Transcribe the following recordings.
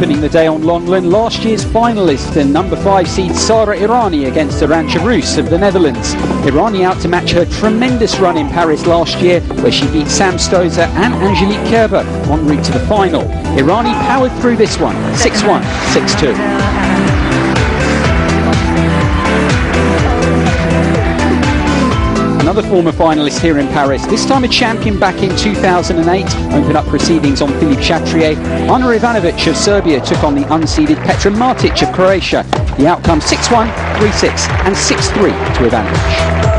opening the day on Longland, last year's finalist and number 5 seed Sara Errani against Arantxa Rus of the Netherlands. Errani out to match her tremendous run in Paris last year, where she beat Sam Stosur and Angelique Kerber en route to the final. Errani powered through this one, 6-1, 6-2. Another former finalist here in Paris, this time a champion back in 2008, opened up proceedings on Filip Chatrier. Ana Ivanovic of Serbia took on the unseeded Petra Martic of Croatia. The outcome 6-1, 3-6 and 6-3 to Ivanovic.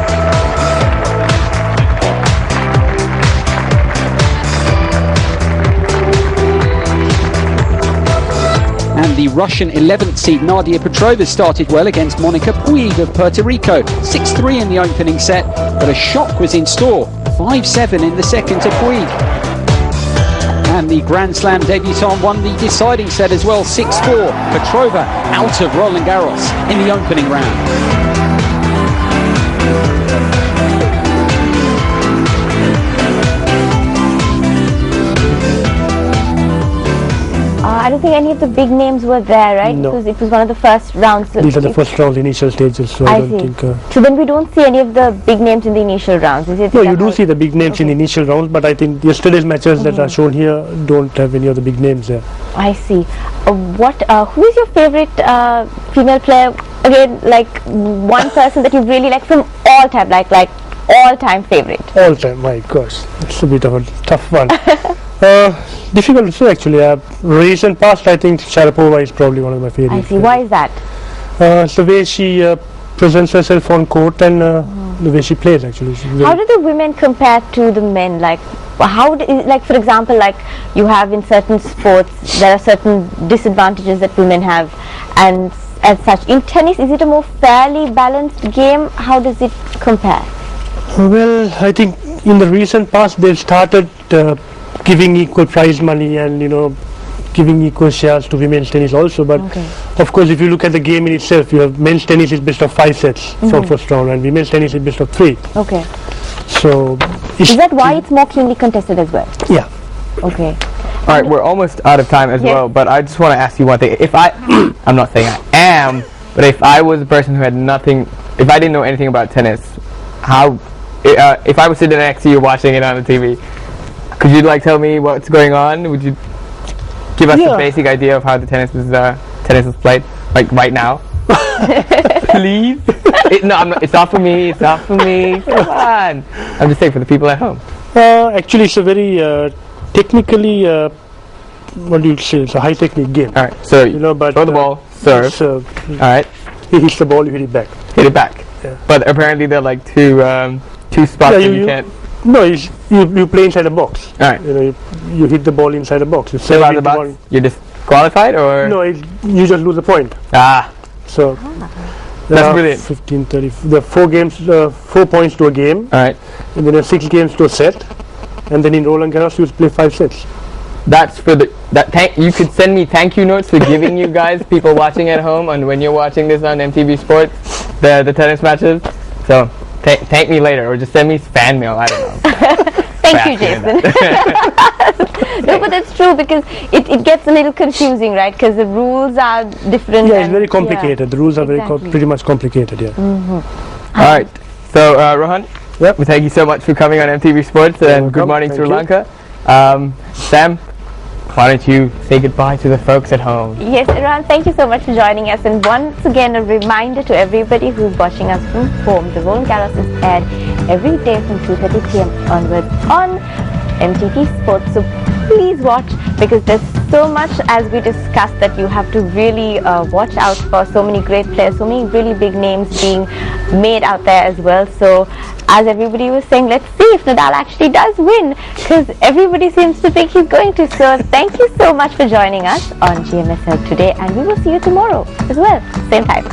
And the Russian 11th seed Nadia Petrova started well against Monica Puig of Puerto Rico. 6-3 in the opening set, but a shock was in store. 5-7 in the second to Puig. And the Grand Slam debutant won the deciding set as well, 6-4. Petrova out of Roland Garros in the opening round. I don't think any of the big names were there, right? No. Because it was one of the first rounds. These are the first round initial stages, so I don't think... So then we don't see any of the big names in the initial rounds, is it? No, you do see the big names in the initial rounds, but I think yesterday's matches that are shown here don't have any of the big names there. I see. Who is your favorite female player? Again, like one person that you really like from all time, like all-time favorite. All time, my gosh, it's a bit of a tough one. Difficult to say actually. Recent past, I think Sharapova is probably one of my favorites. I see. Why is that? It's the way she presents herself on court and the way she plays actually. How do the women compare to the men? Like, for example, like you have in certain sports, there are certain disadvantages that women have, and as such, in tennis, is it a more fairly balanced game? How does it compare? Well, I think in the recent past they've started giving equal prize money and giving equal shares to women's tennis also, but of course if you look at the game in itself, you have men's tennis is best of 5 sets from first round and women's tennis is best of 3. Okay. So is that why it's more keenly contested as well? Yeah. Okay. Alright, we're almost out of time as well, but I just want to ask you one thing. If I'm not saying I am, but if I was a person who had nothing, if I didn't know anything about tennis, if I was sitting next to you watching it on the TV, could you tell me what's going on? Would you give us a basic idea of how the tennis was played, like right now? Please? It's not for me. It's not for me. Come on. I'm just saying for the people at home. Actually, it's a very technically, what do you say? It's a high technique game. All right. So but throw the ball, serve. All right. He hits the ball, you hit it back. Hit it back. Yeah. But apparently there are two spots that you can't. No, you play inside a box. Alright. You hit the ball inside a box. Still out of the box? You're disqualified or? No, you just lose a point. So that's brilliant. 15, 30. There are 4 points to a game. Alright. And then there are 6 games to a set. And then in Roland Garros you play 5 sets. That's for you could send me thank you notes for giving you guys, people watching at home, and when you're watching this on MTV Sports, the tennis matches. So thank me later, or just send me fan mail. I don't know. Thank you, Jason. No, but that's true because it gets a little confusing, right? Because the rules are different. Yeah, it's very complicated. The rules are pretty much complicated. Yeah. Mm-hmm. All right. So Rohan, we thank you so much for coming on MTV Sports, and good morning, Sri Lanka. Sam, why don't you say goodbye to the folks at home? Yes, Iran, thank you so much for joining us. And once again, a reminder to everybody who's watching us from home, the Roland Garros is aired every day from 2:30 p.m. onwards on MTV Sports. So please watch, because there's so much, as we discussed, that you have to really watch out for. So many great players, so many really big names being made out there as well. So as everybody was saying, let's see if Nadal actually does win, because everybody seems to think he's going to. So thank you so much for joining us on GMSL today, and we will see you tomorrow as well, same time.